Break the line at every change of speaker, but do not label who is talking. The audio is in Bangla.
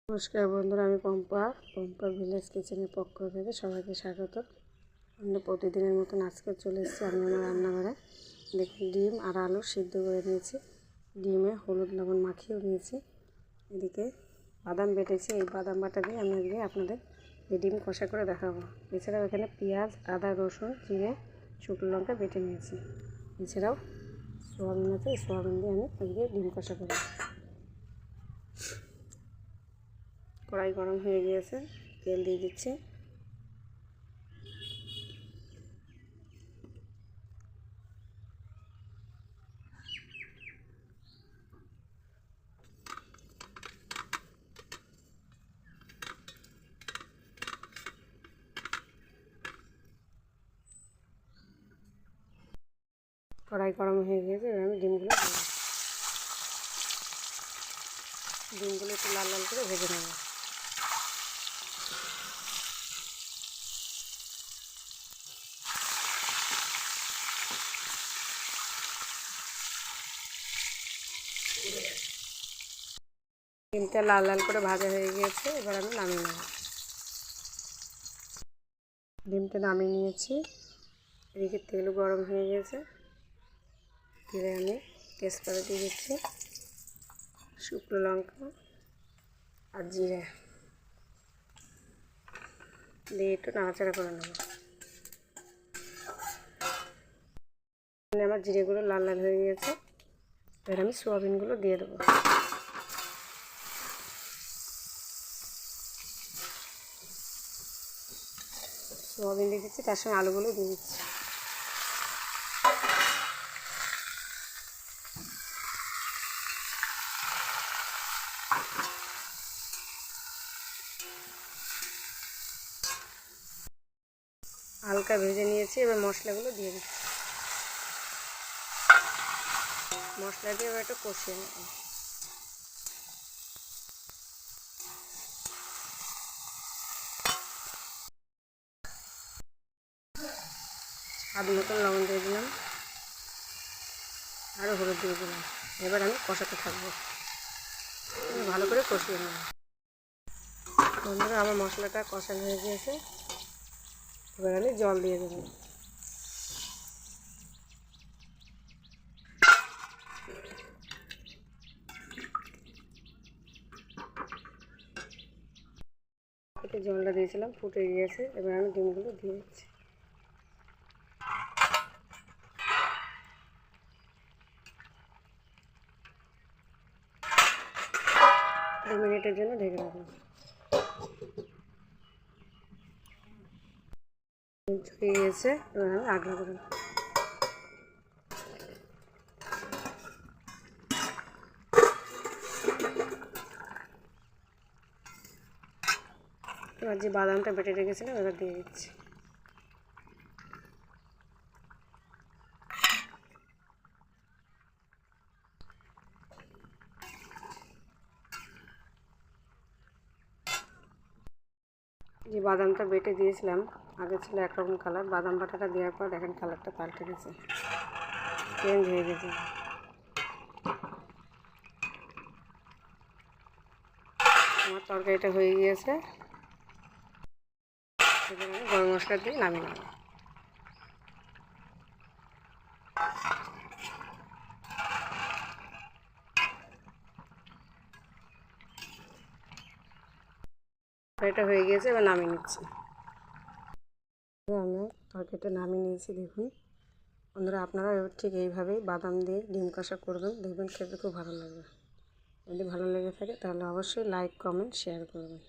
নমস্কার বন্ধুরা, আমি পম্পা ভিলেজ কিচেনের পক্ষ থেকে সবাইকে স্বাগত। আমরা প্রতিদিনের মতন আজকে চলে এসেছি আমি আমার রান্নাঘরে। দেখুন, ডিম আর আলু সিদ্ধ করে নিয়েছি, ডিমে হলুদ লবণ মাখিয়েও নিয়েছি। এদিকে বাদাম বেটেছি, এই বাদাম বাটা দিয়ে আমি আজকে আপনাদের এই ডিম কষা করে দেখাবো। এছাড়াও এখানে পেঁয়াজ, আদা, রসুন, জিরে, শুকনো লঙ্কা বেটে নিয়েছি। এছাড়াও সোয়াবিন আছে, এই সোয়াবিন দিয়ে আমি আজকে ডিম কষা করব। কড়াই গরম হয়ে গিয়েছে, তেল দিয়ে দিচ্ছি। কড়াই গরম হয়ে গিয়েছে, এবার আমি ডিমগুলো একটু লাল লাল করে ভেজে নেব। ডিমটা লাল লাল করে ভাজা হয়ে গিয়েছে, এবার আমি নামিয়ে নেব। ডিমটা নামিয়ে নিয়েছি। এদিকে তেলও গরম হয়ে গেছে, তেলে আমি তেজপাতা দিয়ে দিচ্ছি, শুকনো লঙ্কা আর জিরে দিয়ে একটু নাড়াচাড়া করে নেব। আমার জিরেগুলো লাল লাল হয়ে গিয়েছে, এবার আমি সোয়াবিনগুলো দিয়ে দেবো। সোয়াবিন দিয়ে দিচ্ছি, তার সঙ্গে আলুগুলো দিয়ে দিচ্ছি। হালকা ভেজে নিয়েছি, এবার মশলাগুলো দিয়ে দিচ্ছি। মশলা দিয়ে এবার একটু কষিয়ে নেব। স্বাদ মতন লবণ দিয়ে দিলাম, আরও হলুদ দিয়ে দিলাম। এবার আমি কষাতে থাকবো, ভালো করে কষিয়ে নেব। বন্ধুরা, আমার মশলাটা কষানো হয়ে গিয়েছে, এবার আমি জল দিয়ে দেবো। এতে জলটা দিয়েছিলাম, ফুটে গিয়েছে, এবার আমি ডিমগুলো দিয়ে দিচ্ছি। 2 মিনিটের জন্য ঢেকে রাখবো। হয়ে গিয়েছে, এবার আমি আগলা করে এবার যে বাদামটা বেটে রেখেছিলাম এবার দিয়ে দিচ্ছি। যে বাদামটা বেটে দিয়েছিলাম, আগে ছিল একরকম কালার, বাদাম বাটাটা দেওয়ার পর দেখেন কালারটা পাল্টে গেছে, চেঞ্জ হয়ে গেছে। আমার তরকারিটা হয়ে গিয়েছে, এবার আমি গরম মশলা দিয়ে নামিয়ে নেব। তরকারিটা হয়ে গিয়েছে, এবার নামিয়ে নিচ্ছি। আমি তরকারিটা নামিয়ে নিয়েছি। দেখুন বন্ধুরা, আপনারা ঠিক এইভাবেই বাদাম দিয়ে ডিম কষা করবেন, দেখবেন খেতে খুব ভালো লাগবে। যদি ভালো লেগে থাকে তাহলে অবশ্যই লাইক, কমেন্ট, শেয়ার করবেন।